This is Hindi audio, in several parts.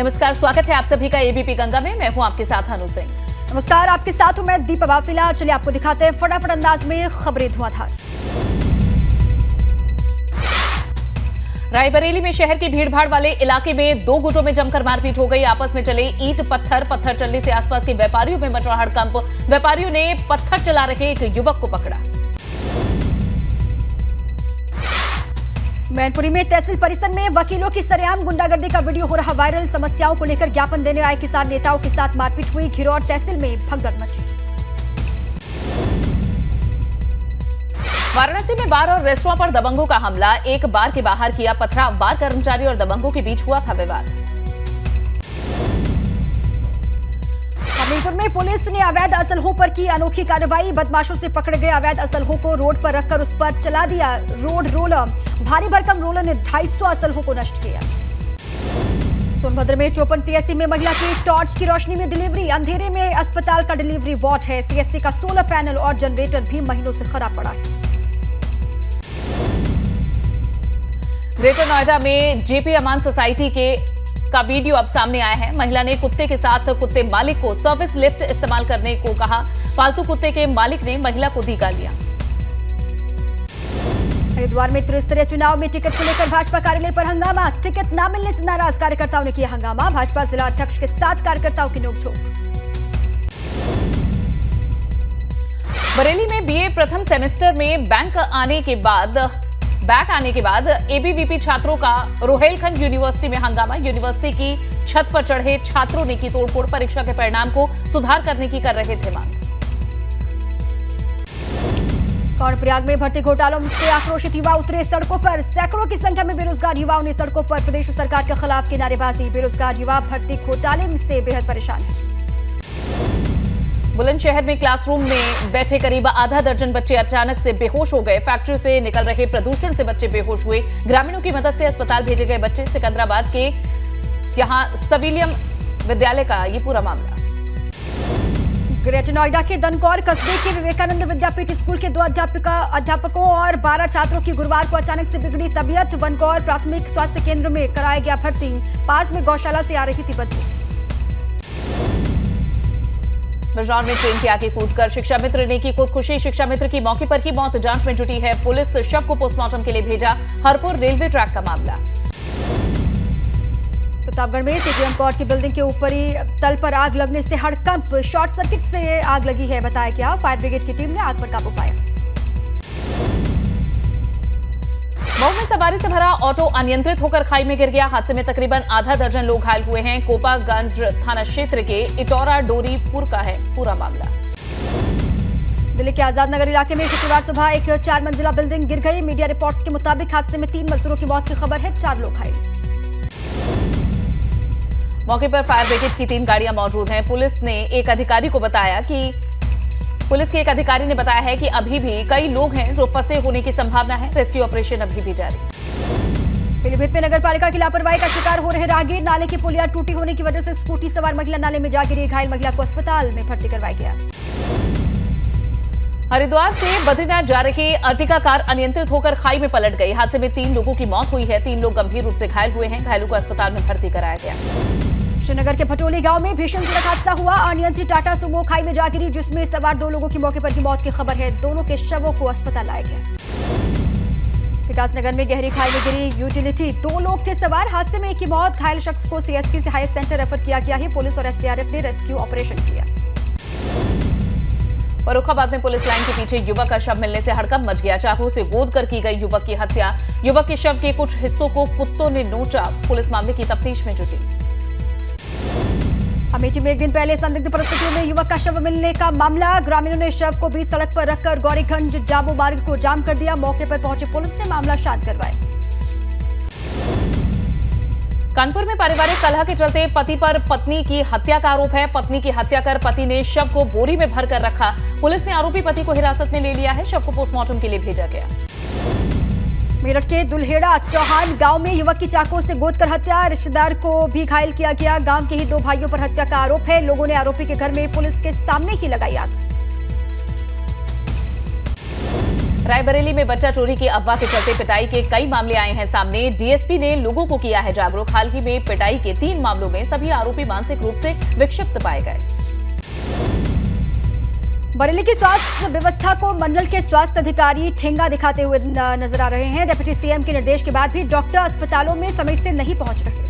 नमस्कार, स्वागत है आप सभी का एबीपी गंगा में। मैं हूं आपके साथ अनु सिंह। नमस्कार, आपके साथ हूं मैं दीपा बाफिला। चलिए आपको दिखाते हैं फटाफट अंदाज में खबरें धुआंधार। रायबरेली में शहर की भीड़भाड़ वाले इलाके में दो गुटों में जमकर मारपीट हो गई। आपस में चले ईंट पत्थर चलने से आसपास के व्यापारियों में मचा हड़कंप। व्यापारियों ने पत्थर चला रहे एक युवक को पकड़ा। मैनपुरी में तहसील परिसर में वकीलों की सरेआम गुंडागर्दी का वीडियो हो रहा वायरल। समस्याओं को लेकर ज्ञापन देने आए किसान नेताओं के साथ मारपीट हुई। घिरौर तहसील में भगदड़ मची। वाराणसी में बार और रेस्टोरेंट पर दबंगों का हमला। एक बार के बाहर किया पथराव। बार कर्मचारी और दबंगों के बीच हुआ था विवाद। हमीरपुर में पुलिस ने अवैध असलहों पर की अनोखी कार्रवाई। बदमाशों से पकड़े गए अवैध असलहों को रोड पर रखकर उस पर चला दिया रोड रोलर। भारी भरकम रोलर ने 250 असलहों को नष्ट किया। सोनभद्र में 54 सीएससी में महिला की टॉर्च की रोशनी में डिलीवरी। अंधेरे में अस्पताल का डिलीवरी वार्ड है। सीएससी का सोलर पैनल और जनरेटर भी महीनों से खराब पड़ा है। ग्रेटर नोएडा में जेपी अमान सोसाइटी का वीडियो अब सामने आया है। महिला ने कुत्ते के साथ कुत्ते मालिक को सर्विस लिफ्ट इस्तेमाल करने को कहा। पालतू कुत्ते के मालिक ने महिला को दी गालियां। हरिद्वार में त्रिस्तरीय चुनाव में टिकट को लेकर भाजपा कार्यालय पर हंगामा। टिकट न मिलने से नाराज कार्यकर्ताओं ने किया हंगामा। भाजपा जिला अध्यक्ष के साथ कार्यकर्ताओं की नोकझोंक। बरेली में बीए प्रथम सेमेस्टर में बैक आने के बाद एबीवीपी छात्रों का रोहेलखंड यूनिवर्सिटी में हंगामा। यूनिवर्सिटी की छत पर चढ़े छात्रों ने की तोड़फोड़। परीक्षा के परिणाम को सुधार करने की कर रहे थे मांग। कर्णप्रयाग में भर्ती घोटालों से आक्रोशित युवा उतरे सड़कों पर। सैकड़ों की संख्या में बेरोजगार युवाओं ने सड़कों पर प्रदेश सरकार के खिलाफ की नारेबाजी। बेरोजगार युवा भर्ती घोटाले से बेहद परेशान है। बुलंदशहर में क्लासरूम में बैठे करीब आधा दर्जन बच्चे अचानक से बेहोश हो गए। फैक्ट्री से निकल रहे प्रदूषण से बच्चे बेहोश हुए। ग्रामीणों की मदद से अस्पताल भेजे गए बच्चे। सिकंदराबाद के यहां सविलियम विद्यालय का ये पूरा मामला। ग्रेटर नोएडा के दनकौर कस्बे के विवेकानंद विद्यापीठ स्कूल के 2 अध्यापकों और 12 छात्रों की गुरुवार को अचानक से बिगड़ी तबीयत। बनकौर प्राथमिक स्वास्थ्य केंद्र में कराया गया भर्ती। पास में गौशाला से आ रही थी बदबू। बिजनौर में ट्रेन के आगे कूदकर शिक्षा मित्र ने की खुदकुशी। शिक्षा मित्र की मौके पर की मौत। जांच में जुटी है पुलिस। शव को पोस्टमार्टम के लिए भेजा। हरपुर रेलवे ट्रैक का मामला। प्रतापगढ़ में सीजीएम कोर्ट की बिल्डिंग के ऊपरी तल पर आग लगने से हड़कंप। शॉर्ट सर्किट से आग लगी है बताया गया। फायर ब्रिगेड की टीम ने आग पर काबू पाया। मऊ में सवारी से भरा ऑटो अनियंत्रित होकर खाई में गिर गया। हादसे में तकरीबन आधा दर्जन लोग घायल हुए हैं। कोपागंज थाना क्षेत्र के इटौरा डोरीपुर का है पूरा मामला। दिल्ली के आजाद नगर इलाके में शुक्रवार सुबह एक 4 मंजिला बिल्डिंग गिर गई। मीडिया रिपोर्ट्स के मुताबिक हादसे में 3 मजदूरों की मौत की खबर है। 4 लोग घायल। मौके पर फायर ब्रिगेड की 3 गाड़ियां मौजूद हैं। पुलिस के एक अधिकारी ने बताया है कि अभी भी कई लोग हैं जो फंसे होने की संभावना है। रेस्क्यू ऑपरेशन अभी भी जारी। पीलीभीत में नगरपालिका की लापरवाही का शिकार हो रहे राहगीर। नाले की पुलिया टूटी होने की वजह से स्कूटी सवार महिला नाले में जा गिरी। घायल महिला को अस्पताल में भर्ती करवाया गया। हरिद्वार से बद्रीनाथ जा रही अर्टिगा कार अनियंत्रित होकर खाई में पलट गई। हादसे में 3 लोगों की मौत हुई है। 3 लोग गंभीर रूप से घायल हुए हैं। घायलों को अस्पताल में भर्ती कराया गया। श्रीनगर के भटोली गांव में भीषण सड़क हादसा हुआ। अनियंत्रित टाटा सुमो खाई में जा गिरी जिसमें सवार 2 लोगों की मौके पर की मौत की खबर है। दोनों के शवों को अस्पताल लाया गया। विकासनगर में गहरी खाई में गिरी यूटिलिटी। 2 लोग थे सवार। हादसे में एक की मौत। घायल शख्स को सीएससी से हाई सेंटर रेफर किया गया है। पुलिस और एसडीआरएफ ने रेस्क्यू ऑपरेशन किया। फर्रुखाबाद में पुलिस लाइन के पीछे युवक का शव मिलने से हड़कंप मच गया। चाकू से गोद कर की गई युवक की हत्या। युवक के शव के कुछ हिस्सों को कुत्तों ने नोचा। पुलिस मामले की तफ्तीश में जुटी। अमेठी में एक दिन पहले संदिग्ध परिस्थितियों में युवक का शव मिलने का मामला। ग्रामीणों ने शव को बीच सड़क पर रखकर गौरीगंज जामो मार्ग को जाम कर दिया। मौके पर पहुंची पुलिस ने मामला शांत करवाया। कानपुर में पारिवारिक कलह के चलते पति पर पत्नी की हत्या का आरोप है। पत्नी की हत्या कर पति ने शव को बोरी में भरकर रखा। पुलिस ने आरोपी पति को हिरासत में ले लिया है। शव को पोस्टमार्टम के लिए भेजा गया। मेरठ के दुल्हेड़ा चौहान गांव में युवक की चाकू से गोदकर हत्या। रिश्तेदार को भी घायल किया गया। गांव के ही 2 भाइयों पर हत्या का आरोप है। लोगों ने आरोपी के घर में पुलिस के सामने ही लगाई आग। रायबरेली में बच्चा चोरी की अफवाह के चलते पिटाई के कई मामले आए हैं सामने। डीएसपी ने लोगों को किया है जागरूक। हाल ही में पिटाई के 3 मामलों में सभी आरोपी मानसिक रूप से विक्षिप्त पाए गए। बरेली की स्वास्थ्य व्यवस्था को मंडल के स्वास्थ्य अधिकारी ठेंगा दिखाते हुए नजर आ रहे हैं। डिप्टी सीएम के निर्देश के बाद भी डॉक्टर अस्पतालों में समय से नहीं पहुंच रहे।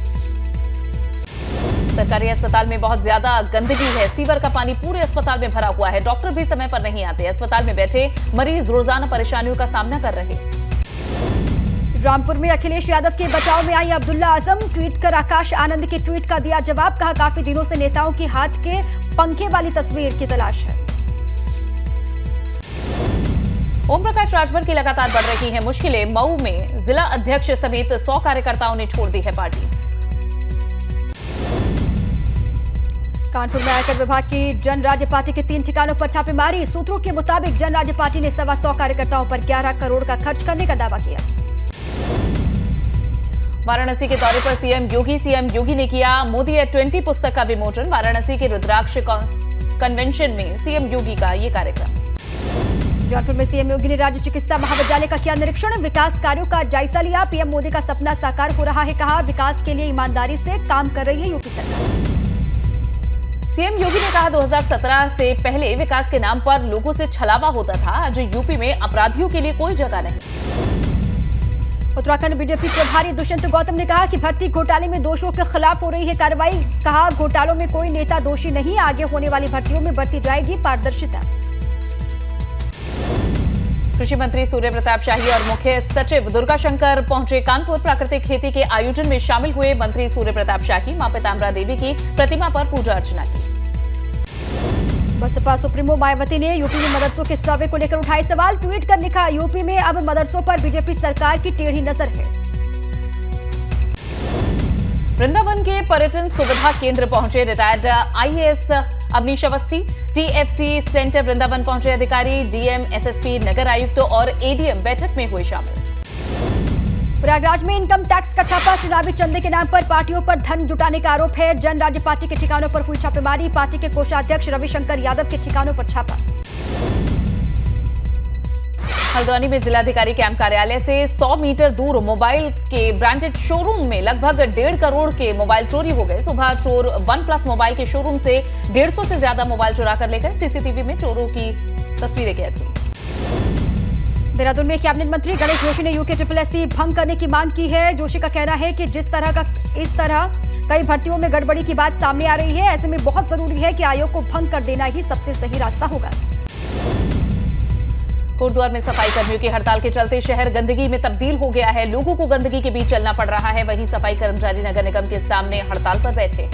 सरकारी अस्पताल में बहुत ज्यादा गंदगी है। सीवर का पानी पूरे अस्पताल में भरा हुआ है। डॉक्टर भी समय पर नहीं आते। अस्पताल में बैठे मरीज रोजाना परेशानियों का सामना कर रहे। रामपुर में अखिलेश यादव के बचाव में आई अब्दुल्ला आजम। ट्वीट कर आकाश आनंद के ट्वीट का दिया जवाब। कहा, काफी दिनों से नेताओं की हाथ के पंखे वाली तस्वीर की तलाश है। ओम प्रकाश राजभर की लगातार बढ़ रही है मुश्किलें। मऊ में जिला अध्यक्ष समेत 100 कार्यकर्ताओं ने छोड़ दी है पार्टी। कानपुर में आयकर विभाग की जन राज्य पार्टी के 3 ठिकानों पर छापेमारी। सूत्रों के मुताबिक जन राज्य पार्टी ने 125 कार्यकर्ताओं पर 11 करोड़ का खर्च करने का दावा किया। वाराणसी के दौरे पर सीएम योगी ने किया मोदी एट 20 पुस्तक का विमोचन। वाराणसी के रुद्राक्ष कन्वेंशन में सीएम योगी का ये कार्यक्रम। जौनपुर में सीएम योगी ने राज्य चिकित्सा महाविद्यालय का किया निरीक्षण। विकास कार्यों का जायजा लिया। पीएम मोदी का सपना साकार हो रहा है, कहा विकास के लिए ईमानदारी से काम कर रही है यूपी सरकार। सीएम योगी ने कहा 2017 से पहले विकास के नाम पर लोगों से छलावा होता था। आज यूपी में अपराधियों के लिए कोई जगह नहीं। उत्तराखंड बीजेपी प्रभारी दुष्यंत गौतम ने कहा कि भर्ती घोटाले में दोषियों के खिलाफ हो रही है कार्रवाई। कहा, घोटालों में कोई नेता दोषी नहीं। आगे होने वाली भर्तियों में बरती जाएगी पारदर्शिता। कृषि मंत्री सूर्य प्रताप शाही और मुख्य सचिव दुर्गा शंकर पहुंचे कानपुर। प्राकृतिक खेती के आयोजन में शामिल हुए मंत्री सूर्य प्रताप शाही। मां पीताम्बरा देवी की प्रतिमा पर पूजा अर्चना की। बसपा सुप्रीमो मायावती ने यूपी में मदरसों के सर्वे को लेकर उठाए सवाल। ट्वीट कर लिखा, यूपी में अब मदरसों पर बीजेपी सरकार की टेढ़ी नजर है। वृंदावन के पर्यटन सुविधा केंद्र पहुंचे retired IAS Awanish Awasthi. TFC centre Vrindavan पहुंचे अधिकारी। डीएम, एसएसपी, नगर आयुक्त और एडीएम बैठक में हुए शामिल। प्रयागराज में इनकम टैक्स का छापा। चुनावी चंदे के नाम पर पार्टियों पर धन जुटाने का आरोप है। जन राज्य पार्टी के ठिकानों पर हुई छापेमारी। पार्टी के कोषाध्यक्ष रविशंकर यादव के ठिकानों पर छापा। हल्द्वानी में जिलाधिकारी कैंप कार्यालय से 100 मीटर दूर मोबाइल के ब्रांडेड शोरूम में लगभग 1.5 करोड़ के मोबाइल चोरी हो गए। सुबह चोर OnePlus मोबाइल के शोरूम से 150 से ज्यादा मोबाइल चुरा कर ले गए। सीसीटीवी में चोरों की तस्वीरें कैद थी। देहरादून में कैबिनेट मंत्री गणेश जोशी ने यूकेएसएससी भंग करने की मांग की है। जोशी का कहना है कि इस तरह कई भर्तियों में गड़बड़ी की बात सामने आ रही है। ऐसे में बहुत जरूरी है कि आयोग को भंग कर देना ही सबसे सही रास्ता होगा। कोटद्वार में सफाई कर्मियों की हड़ताल के चलते शहर गंदगी में तब्दील हो गया है। लोगों को गंदगी के बीच चलना पड़ रहा है। वहीं सफाई कर्मचारी नगर निगम के सामने हड़ताल पर बैठे।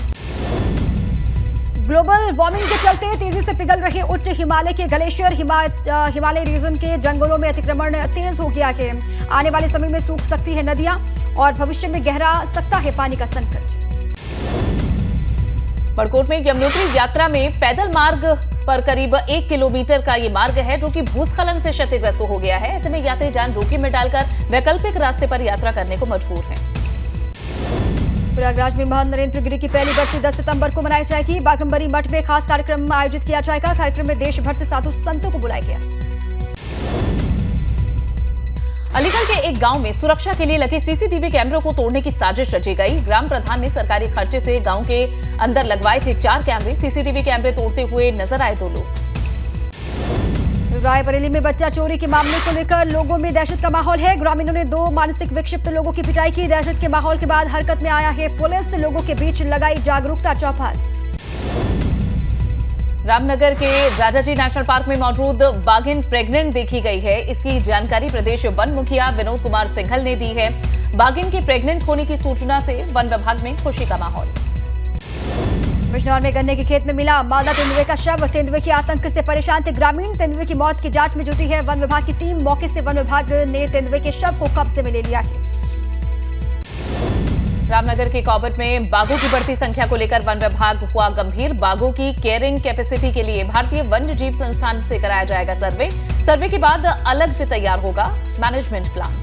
ग्लोबल वार्मिंग के चलते तेजी से पिघल रहे उच्च हिमालय के ग्लेशियर। हिमालय रीजन के जंगलों में अतिक्रमण तेज हो गया है। आने वाले समय में सूख सकती है नदियां और भविष्य में गहरा सकता है पानी का संकट। बड़कोट में यमुनोत्री यात्रा में पैदल मार्ग पर करीब 1 किलोमीटर का ये मार्ग है जो कि भूस्खलन से क्षतिग्रस्त हो गया है। ऐसे में यात्री जान जोखिम में डालकर वैकल्पिक रास्ते पर यात्रा करने को मजबूर हैं। प्रयागराज में महंत नरेंद्र गिरी की पहली बरसी 10 सितंबर को मनाई जाएगी। बाघंबरी मठ में खास कार्यक्रम आयोजित किया जाएगा। कार्यक्रम में देश भर से साधु संतों को बुलाया गया। अलीगढ़ के एक गांव में सुरक्षा के लिए लगे सीसीटीवी कैमरों को तोड़ने की साजिश रची गई। ग्राम प्रधान ने सरकारी खर्चे से गांव के अंदर लगवाए थे 4 कैमरे। सीसीटीवी कैमरे तोड़ते हुए नजर आए 2 लोग। रायबरेली में बच्चा चोरी के मामले को लेकर लोगों में दहशत का माहौल है। ग्रामीणों ने 2 मानसिक विक्षिप्त लोगों की पिटाई की। दहशत के माहौल के बाद हरकत में आया है पुलिस। लोगों के बीच लगाई जागरूकता चौपाल। रामनगर के राजाजी नेशनल पार्क में मौजूद बाघिन प्रेग्नेंट देखी गई है। इसकी जानकारी प्रदेश वन मुखिया विनोद कुमार सिंघल ने दी है। बाघिन के प्रेग्नेंट होने की सूचना से वन विभाग में खुशी का माहौल। बिजनौर में गन्ने के खेत में मिला मादा तेंदुए का शव। तेंदुए के आतंक से परेशान थे ग्रामीण। तेंदुए की मौत की जांच में जुटी है वन विभाग की टीम। मौके से वन विभाग ने तेंदुए के शव को कब्जे में ले लिया है। रामनगर के कॉबट में बाघों की बढ़ती संख्या को लेकर वन विभाग हुआ गंभीर। बाघों की केयरिंग कैपेसिटी के लिए भारतीय वन्य जीव संस्थान से कराया जाएगा सर्वे के बाद अलग से तैयार होगा मैनेजमेंट प्लान।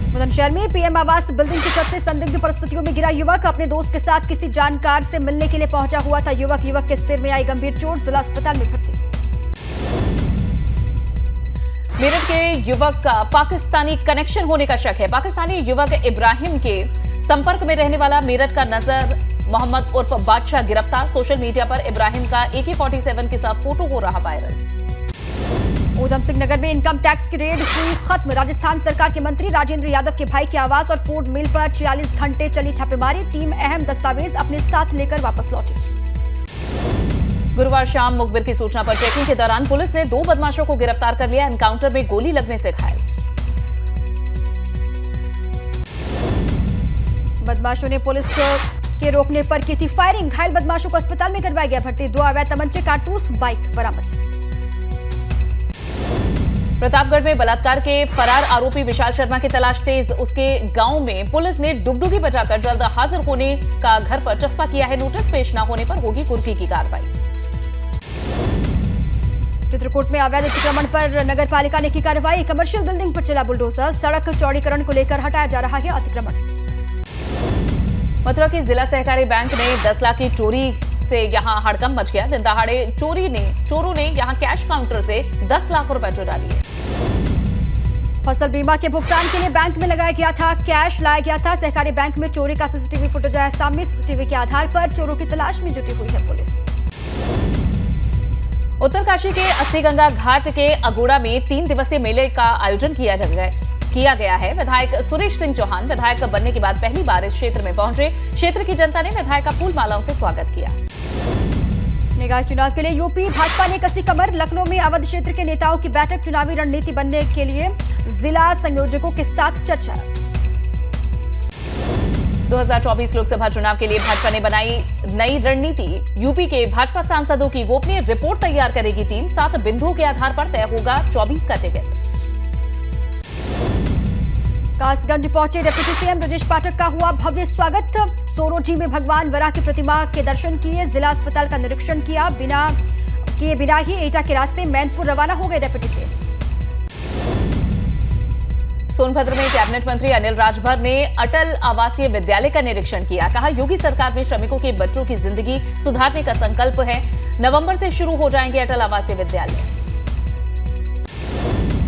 बुलंदशहर में पीएम आवास बिल्डिंग की छत से संदिग्ध परिस्थितियों में गिरा युवक। अपने दोस्त के साथ किसी जानकार से मिलने के लिए पहुंचा हुआ था युवक के सिर में आई गंभीर चोट। जिला अस्पताल में भर्ती। मेरठ के युवक का पाकिस्तानी कनेक्शन होने का शक है। पाकिस्तानी युवक इब्राहिम के संपर्क में रहने वाला मेरठ का नजर मोहम्मद उर्फ बादशाह गिरफ्तार। सोशल मीडिया पर इब्राहिम का AK-47 के साथ फोटो हो रहा वायरल। ऊधम सिंह नगर में इनकम टैक्स की रेड हुई खत्म। राजस्थान सरकार के मंत्री राजेंद्र यादव के भाई के आवास और फूड मिल पर 46 घंटे चली छापेमारी। टीम अहम दस्तावेज अपने साथ लेकर वापस लौटी। गुरुवार शाम मुखबिर की सूचना पर चेकिंग के दौरान पुलिस ने 2 बदमाशों को गिरफ्तार कर लिया। एनकाउंटर में गोली लगने से घायल। बदमाशों ने पुलिस के रोकने पर की थी फायरिंग। घायल बदमाशों को अस्पताल में करवाया गया भर्ती। 2 अवैध तमंचे, कारतूस, बाइक बरामद। प्रतापगढ़ में बलात्कार के फरार आरोपी विशाल शर्मा की तलाश तेज। उसके गांव में पुलिस ने डुगडुगी बजाकर जल्द हाजिर होने का घर पर चस्पा किया है नोटिस। पेश न होने पर होगी कुर्की की कार्रवाई। चित्रकूट में अवैध अतिक्रमण पर नगर पालिका ने की कार्रवाई। कमर्शियल बिल्डिंग पर चला बुलडोजर। सड़क चौड़ीकरण को लेकर हटाया जा रहा है अतिक्रमण। मथुरा की जिला सहकारी बैंक ने 10 लाख की चोरी से यहां हड़कंप मच गया। दिन दहाड़े चोरों ने यहां कैश काउंटर से 10 लाख रुपए चुरा लिए। फसल बीमा के भुगतान के लिए बैंक में लगाया गया था कैश, लाया गया था। सहकारी बैंक में चोरी का सीसीटीवी फुटेज आया सामने। सीसीटीवी के आधार पर चोरों की तलाश में जुटी हुई है पुलिस। उत्तरकाशी के अस्सी गंगा घाट के अगोड़ा में 3 दिवसीय मेले का आयोजन किया गया है। विधायक सुरेश सिंह चौहान विधायक बनने के बाद पहली बार इस क्षेत्र में पहुंचे। क्षेत्र की जनता ने विधायक का फूल मालाओं से स्वागत किया। निकाय चुनाव के लिए यूपी भाजपा ने कसी कमर। लखनऊ में अवध क्षेत्र के नेताओं की बैठक। चुनावी रणनीति बनने के लिए जिला संयोजकों के साथ चर्चा। 2024 लोकसभा चुनाव के लिए भाजपा ने बनाई नई रणनीति। यूपी के भाजपा सांसदों की गोपनीय रिपोर्ट तैयार करेगी टीम। 7 बिंदुओं के आधार पर तय होगा 24 का टिकट। कासगंज पहुंचे डिप्टी सीएम ब्रजेश पाठक का हुआ भव्य स्वागत। सोरोजी में भगवान वराह की प्रतिमा के दर्शन किए। जिला अस्पताल का निरीक्षण किया। बिना ही एटा के रास्ते मैनपुर रवाना हो गए डिप्टी सीएम। सोनभद्र में कैबिनेट मंत्री अनिल राजभर ने अटल आवासीय विद्यालय का निरीक्षण किया। कहा, योगी सरकार में श्रमिकों के बच्चों की जिंदगी सुधारने का संकल्प है। नवंबर से शुरू हो जाएंगे अटल आवासीय विद्यालय।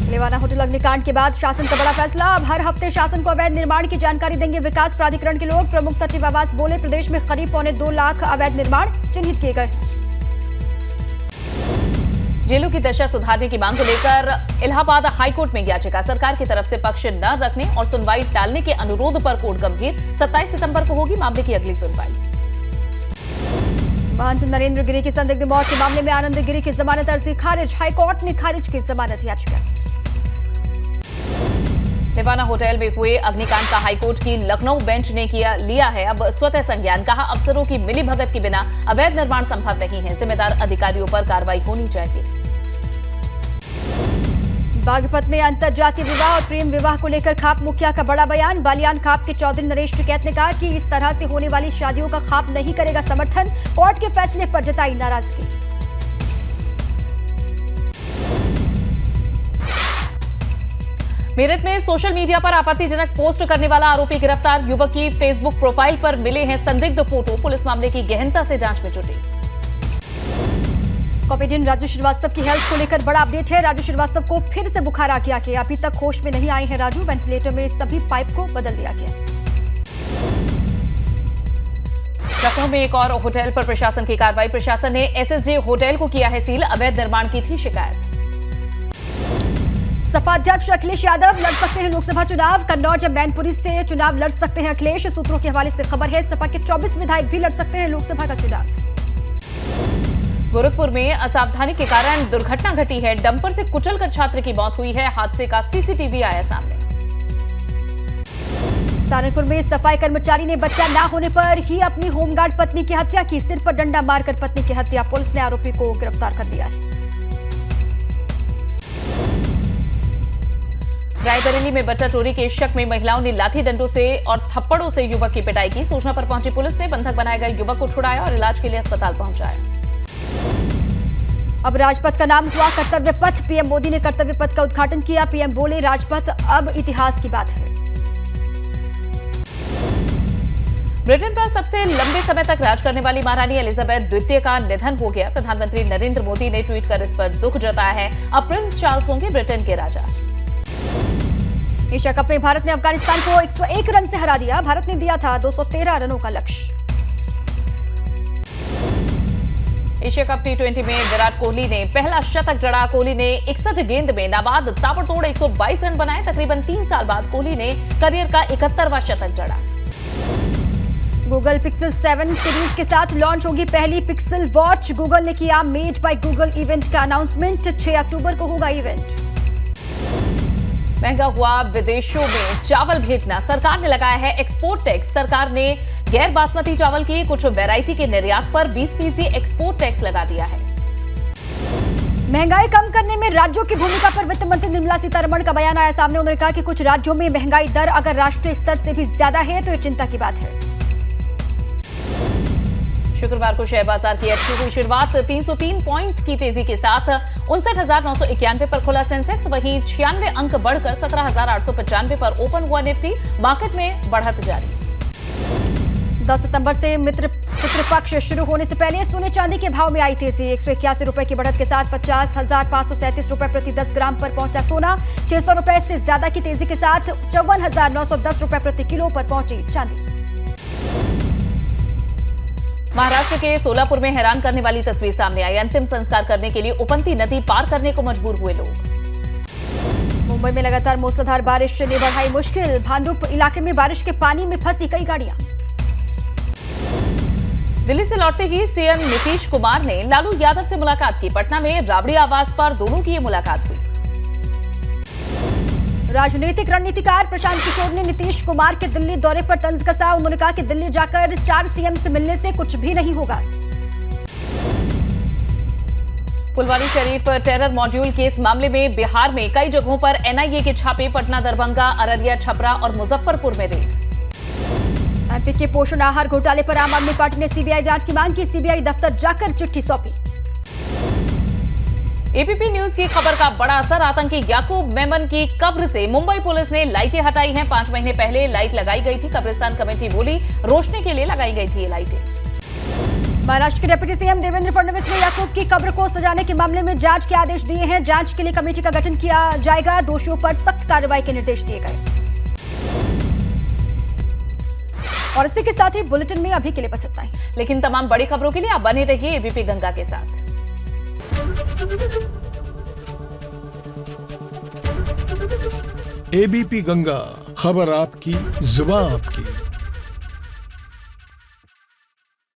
लेवाना होटल अग्निकांड के बाद शासन का बड़ा फैसला। अब हर हफ्ते शासन को अवैध निर्माण की जानकारी देंगे विकास प्राधिकरण के लोग। प्रमुख सचिव आवास बोले, प्रदेश में करीब 2.25 लाख अवैध निर्माण चिन्हित किए गए। जेलों की दशा सुधारने की मांग को लेकर इलाहाबाद हाईकोर्ट में याचिका। सरकार की तरफ से पक्ष न रखने और सुनवाई टालने के अनुरोध पर कोर्ट गंभीर। 27 सितंबर को होगी मामले की अगली सुनवाई। महंत नरेंद्र गिरी की संदिग्ध मौत के मामले में आनंद गिरी की जमानत अर्जी खारिज। हाईकोर्ट ने खारिज की जमानत याचिका। लेवाना होटल में हुए अग्निकांड का हाईकोर्ट की लखनऊ बेंच ने लिया है अब स्वतः संज्ञान। कहा, अफसरों की मिलीभगत के बिना अवैध निर्माण संभव नहीं है। जिम्मेदार अधिकारियों पर कार्रवाई होनी चाहिए। बागपत में अंतरजातीय विवाह और प्रेम विवाह को लेकर खाप मुखिया का बड़ा बयान। बालियान खाप के चौधरी नरेश टिकैत ने कहा कि इस तरह से होने वाली शादियों का खाप नहीं करेगा समर्थन। कोर्ट के फैसले पर जताई नाराजगी। मेरठ में सोशल मीडिया पर आपत्तिजनक पोस्ट करने वाला आरोपी गिरफ्तार। युवक की फेसबुक प्रोफाइल पर मिले हैं संदिग्ध फोटो। पुलिस मामले की गहनता से जांच में जुटी। कॉमेडियन राजू श्रीवास्तव की हेल्थ को लेकर बड़ा अपडेट है। राजू श्रीवास्तव को फिर से बुखार आ गया कि अभी तक होश में नहीं आए हैं राजू। वेंटिलेटर में सभी पाइप को बदल दिया गया। लखनऊ में एक और होटल पर प्रशासन की कार्रवाई। प्रशासन ने SSJ होटल को किया है सील। अवैध निर्माण की थी शिकायत। सपा अध्यक्ष अखिलेश यादव लड़ सकते हैं लोकसभा चुनाव। कन्नौज मैनपुरी से चुनाव लड़ सकते हैं अखिलेश। सूत्रों के हवाले से खबर है, सपा के 24 विधायक भी लड़ सकते हैं लोकसभा का चुनाव। गोरखपुर में असावधानी के कारण दुर्घटना घटी है। डंपर से कुचलकर छात्र की मौत हुई है। हादसे का CCTV आया सामने। सहारनपुर में सफाई कर्मचारी ने बच्चा ना होने पर ही अपनी होमगार्ड पत्नी की हत्या की। सिर पर डंडा मारकर पत्नी की हत्या। पुलिस ने आरोपी को गिरफ्तार कर लिया है। रायबरेली में बच्चा चोरी के शक में महिलाओं ने लाठी डंडों से और थप्पड़ों से युवक की पिटाई की। सूचना पर पहुंची पुलिस ने बंधक बनाए गए युवक को छुड़ाया और इलाज के लिए अस्पताल पहुंचाया। अब राजपथ का नाम हुआ कर्तव्य पथ। पीएम मोदी ने कर्तव्य पथ का उद्घाटन किया। पीएम बोले, राजपथ अब इतिहास की बात है। ब्रिटेन पर सबसे लंबे समय तक राज करने वाली महारानी एलिजाबेथ द्वितीय का निधन हो गया। प्रधानमंत्री नरेंद्र मोदी ने ट्वीट कर इस पर दुख जताया है। अब प्रिंस चार्ल्स होंगे ब्रिटेन के राजा। एशिया कप में भारत ने अफगानिस्तान को 101 रन से हरा दिया। भारत ने दिया था 213 रनों का लक्ष्य। एशिया कप T20 में विराट कोहली ने पहला शतक जड़ा। कोहली ने 61 गेंद में नाबाद ताबड़तोड़ 122 रन बनाए। तकरीबन 3 साल बाद कोहली ने करियर का 71वां शतक जड़ा। गूगल पिक्सल 7 सीरीज के साथ लॉन्च होगी पहली पिक्सल वॉच। गूगल ने किया मेड बाय गूगल इवेंट का अनाउंसमेंट। 6 अक्टूबर को होगा इवेंट। महंगा हुआ विदेशों में चावल भेजना। सरकार ने लगाया है एक्सपोर्ट टैक्स। सरकार ने गैर बासमती चावल की कुछ वैरायटी के निर्यात पर 20% एक्सपोर्ट टैक्स लगा दिया है। महंगाई कम करने में राज्यों की भूमिका पर वित्त मंत्री निर्मला सीतारमण का बयान आया सामने। उन्होंने कहा कि कुछ राज्यों में महंगाई दर अगर राष्ट्रीय स्तर से भी ज्यादा है तो ये चिंता की बात है। शुक्रवार को शेयर बाजार की अच्छी हुई शुरुआत। 303 पॉइंट की तेजी के साथ 59,991 पर खुला सेंसेक्स। वहीं 96 अंक बढ़कर 17,895 पर ओपन हुआ निफ्टी। मार्केट में बढ़त जारी। 10 सितंबर से पितृपक्ष शुरू होने से पहले सोने चांदी के भाव में आई तेजी। 181 रुपए की बढ़त के साथ 50,537 रुपए प्रति 10 ग्राम पर पहुंचा सोना। 600 रुपए से ज्यादा की तेजी के साथ 54,910 रुपए प्रति किलो पर पहुंची चांदी। महाराष्ट्र के सोलापुर में हैरान करने वाली तस्वीर सामने आई। अंतिम संस्कार करने के लिए उपंती नदी पार करने को मजबूर हुए लोग। मुंबई में लगातार मूसलाधार बारिश ने बढ़ाई मुश्किल। भांडुप इलाके में बारिश के पानी में फंसी कई गाड़ियां। दिल्ली से लौटते ही सीएम नीतीश कुमार ने लालू यादव से मुलाकात की। पटना में राबड़ी आवास पर दोनों की ये मुलाकात हुई। राजनीतिक रणनीतिकार प्रशांत किशोर ने नीतीश कुमार के दिल्ली दौरे पर तंज कसा। उन्होंने कहा कि दिल्ली जाकर 4 सीएम से मिलने से कुछ भी नहीं होगा। Phulwari Sharif terror module case मामले में बिहार में कई जगहों पर एनआईए के छापे। पटना, दरभंगा, अररिया, छपरा और मुजफ्फरपुर में रेड। एमपी के पोषण आहार घोटाले पर आम आदमी पार्टी ने सीबीआई जांच की मांग की। सीबीआई दफ्तर जाकर चिट्ठी सौंपी। एबीपी न्यूज की खबर का बड़ा असर। आतंकी याकूब मेमन की कब्र से मुंबई पुलिस ने लाइटें हटाई हैं। 5 महीने पहले लाइट लगाई गई थी। कब्रिस्तान कमेटी बोली रोशनी के लिए लगाई गई थी ये लाइटें। महाराष्ट्र के डिप्टी सीएम देवेंद्र फडणवीस ने याकूब की कब्र को सजाने के मामले में जांच के आदेश दिए हैं। जांच के लिए कमेटी का गठन किया जाएगा। दोषियों पर सख्त कार्रवाई के निर्देश दिए गए। और इसी के साथ ही बुलेटिन में अभी के लिए बस इतना ही। लेकिन तमाम बड़ी खबरों के लिए आप बने रहिए एबीपी गंगा के साथ। एबीपी गंगा, खबर आपकी, जुबान आपकी।